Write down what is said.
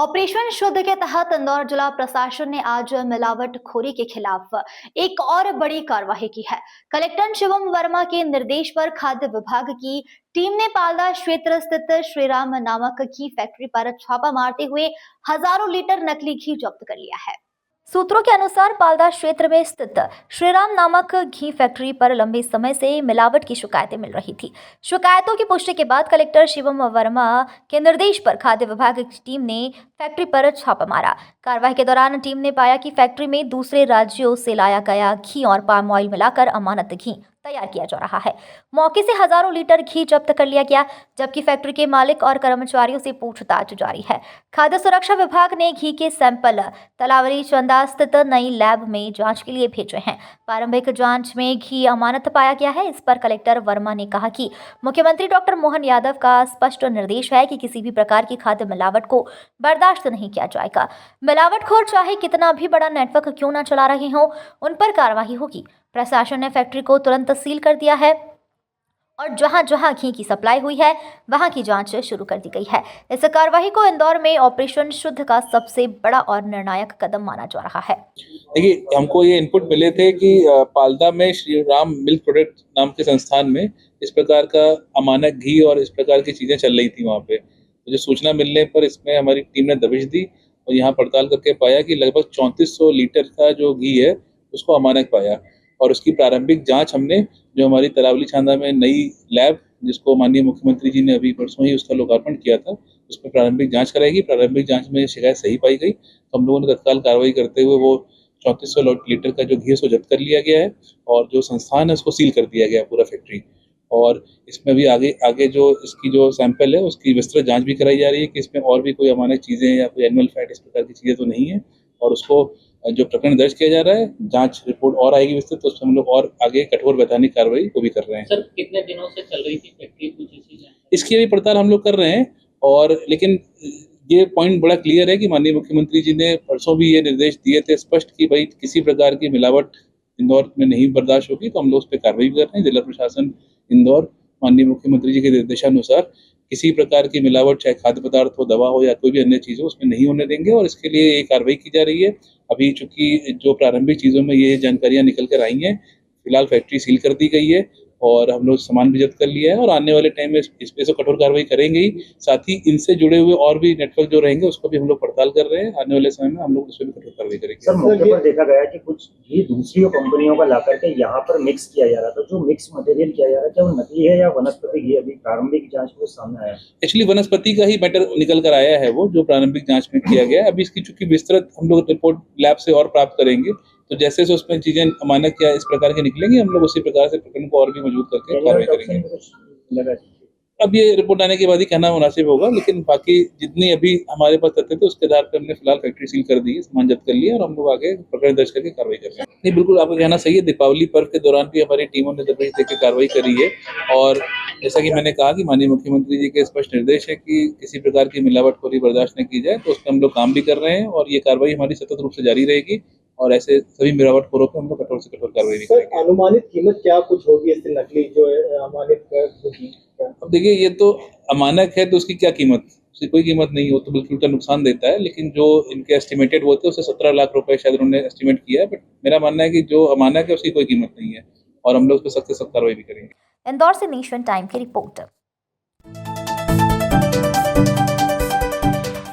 Operation शुद्ध के तहत इंदौर जिला प्रशासन ने आज मिलावटखोरी के खिलाफ एक और बड़ी कार्रवाई की है। कलेक्टर शिवम वर्मा के निर्देश पर खाद्य विभाग की टीम ने पालदा क्षेत्र स्थित श्रीराम नामक घी फैक्ट्री पर छापा मारते हुए हजारों लीटर नकली घी जब्त कर लिया है। सूत्रों के अनुसार पालदा क्षेत्र में स्थित श्रीराम नामक घी फैक्ट्री पर लंबे समय से मिलावट की शिकायतें मिल रही थी। शिकायतों की पुष्टि के बाद कलेक्टर शिवम वर्मा के निर्देश पर खाद्य विभाग की टीम ने फैक्ट्री पर छापा मारा। कार्रवाई के दौरान टीम ने पाया कि फैक्ट्री में दूसरे राज्यों से लाया गया घी और पाम ऑयल मिलाकर अमानत घी तैयार किया जा रहा है। मौके से हजारों लीटर घी जब्त कर लिया गया, जबकि फैक्ट्री के मालिक और कर्मचारियों से पूछताछ जारी है। खाद्य सुरक्षा विभाग ने घी के सैंपल तलावरी चंदा स्थित नई लैब में जांच के लिए भेजे हैं। प्रारंभिक जांच में घी अमानत पाया गया है। इस पर कलेक्टर वर्मा ने कहा कि मुख्यमंत्री डॉक्टर मोहन यादव का स्पष्ट निर्देश है कि किसी भी प्रकार की खाद्य मिलावट को बर्दाश्त नहीं किया जाएगा। मिलावटखोर चाहे कितना भी बड़ा नेटवर्क क्यों न चला रहे हो, उन पर कार्रवाई होगी। प्रशासन ने फैक्ट्री को तुरंत सील कर दिया है और जहां जहां घी की सप्लाई हुई है वहां की जांच शुरू कर दी गई है। इस कार्रवाई को इंदौर में ऑपरेशन शुद्ध का सबसे बड़ा और निर्णायक कदम माना जा रहा है। देखिए, हमको ये इनपुट मिले थे कि पालदा में श्री राम मिल्क प्रोडक्ट नाम के संस्थान में इस प्रकार का अमानक घी और इस प्रकार की चीजें चल रही थी। वहाँ पे मुझे सूचना मिलने पर इसमें हमारी टीम ने दबिश दी और यहाँ पड़ताल करके पाया कि लगभग 3400 लीटर का जो घी है उसको अमानक पाया। और उसकी प्रारंभिक जांच हमने जो हमारी तलावली छांदा में नई लैब, जिसको माननीय मुख्यमंत्री जी ने अभी परसों ही उसका लोकार्पण किया था, उसमें प्रारंभिक जांच कराएगी। प्रारंभिक जांच में शिकायत सही पाई गई तो हम लोगों ने तत्काल कार्रवाई करते हुए वो 3400 लीटर का जो घी है उसको जब्त कर लिया गया है और जो संस्थान है उसको सील कर दिया गया पूरा फैक्ट्री। और इसमें भी आगे जो इसकी जो सैंपल है उसकी विस्तृत जांच भी कराई जा रही है कि इसमें और भी कोई अमानक चीज़ें या कोई एनिमल फैट इस प्रकार की चीज़ें तो नहीं है। और उसको जो प्रकरण दर्ज किया जा रहा है, जांच रिपोर्ट और आएगी विस्तृत, तो उसमें हम लोग और आगे कठोर वैधानिक कार्रवाई को भी कर रहे हैं। सर, कितने दिनों से चल रही थी फैक्ट्री, कुछ चीजें इसकी अभी पड़ताल हम लोग कर रहे हैं। और लेकिन ये पॉइंट बड़ा क्लियर है कि माननीय मुख्यमंत्री जी ने परसों भी ये निर्देश दिए थे स्पष्ट कि भाई किसी प्रकार की मिलावट इंदौर में नहीं बर्दाश्त होगी, तो हम लोग उस पर कार्रवाई कर रहे हैं। जिला प्रशासन इंदौर माननीय मुख्यमंत्री जी के निर्देशानुसार किसी प्रकार की मिलावट, चाहे खाद्य पदार्थ हो, दवा हो या कोई भी अन्य चीज़ हो, उसमें नहीं होने देंगे और इसके लिए ये कार्रवाई की जा रही है। अभी चूंकि जो प्रारंभिक चीज़ों में ये जानकारियां निकल कर आई हैं, फिलहाल फैक्ट्री सील कर दी गई है और हम लोग सामान भी जब्त कर लिया है और आने वाले टाइम में इस पे तो कठोर कार्रवाई करेंगे ही। साथ ही इनसे जुड़े हुए और भी नेटवर्क जो रहेंगे उसको भी हम लोग पड़ताल कर रहे हैं। आने वाले समय में हम लोग उस पर भी कठोर कार्रवाई करेंगे। सर, मौके पर देखा गया कि कुछ घी दूसरी कंपनियों का ला करके यहाँ पर मिक्स किया जा रहा था। जो मिक्स मटेरियल किया जा रहा है, क्या वो नकली है या वनस्पति घी? अभी प्रारंभिक जांच में सामने आया। एक्चुअली वनस्पति का ही मैटर निकल कर आया है, वो जो प्रारंभिक जांच में किया गया है। अभी इसकी चूंकि विस्तृत हम लोग रिपोर्ट लैब से और प्राप्त करेंगे, तो जैसे उसमें चीजें अमानक या इस प्रकार की निकलेंगी, हम लोग उसी प्रकार से प्रकरण को और भी मजबूत करके कार्रवाई करेंगे। अब ये रिपोर्ट आने के बाद ही कहना मुनासिब होगा, लेकिन बाकी जितनी अभी हमारे पास तथ्य थे उसके आधार पर हमने फिलहाल फैक्ट्री सील कर दी है, सामान जब्त कर लिया और हम लोग आगे प्रकरण दर्ज करके कार्रवाई कर रहे हैं। नहीं, बिल्कुल आपका कहना सही है। दीपावली पर्व के दौरान भी हमारी टीमों ने दबिश देकर कार्रवाई करी है और जैसा कि मैंने कहा कि माननीय मुख्यमंत्री जी के स्पष्ट निर्देश है कि किसी प्रकार की मिलावटखोरी बर्दाश्त न की जाए, तो उस पर हम लोग काम भी कर रहे हैं और ये कार्रवाई हमारी सतत रूप से जारी रहेगी और ऐसे सभी मिलावटखोरों पर हम लोग कठोर से कठोर कार्रवाई भी करेंगे। अनुमानित कीमत क्या कुछ होगी इससे नकली जो अमानक? अब देखिए, ये तो अमानक है तो उसकी क्या कीमत? उसकी कोई कीमत नहीं हो तो बिल्कुल का नुकसान देता है, लेकिन जो इनके एस्टिमेटेड होते हैं उससे 17 लाख रुपए शायद उन्होंने एस्टिमेट किया है। बट मेरा मानना है कि जो अमानक है उसकी कोई कीमत नहीं है और हम लोग उस पर सख्त से सख्त कार्रवाई भी करेंगे। इंदौर से नेशन टाइम की रिपोर्ट।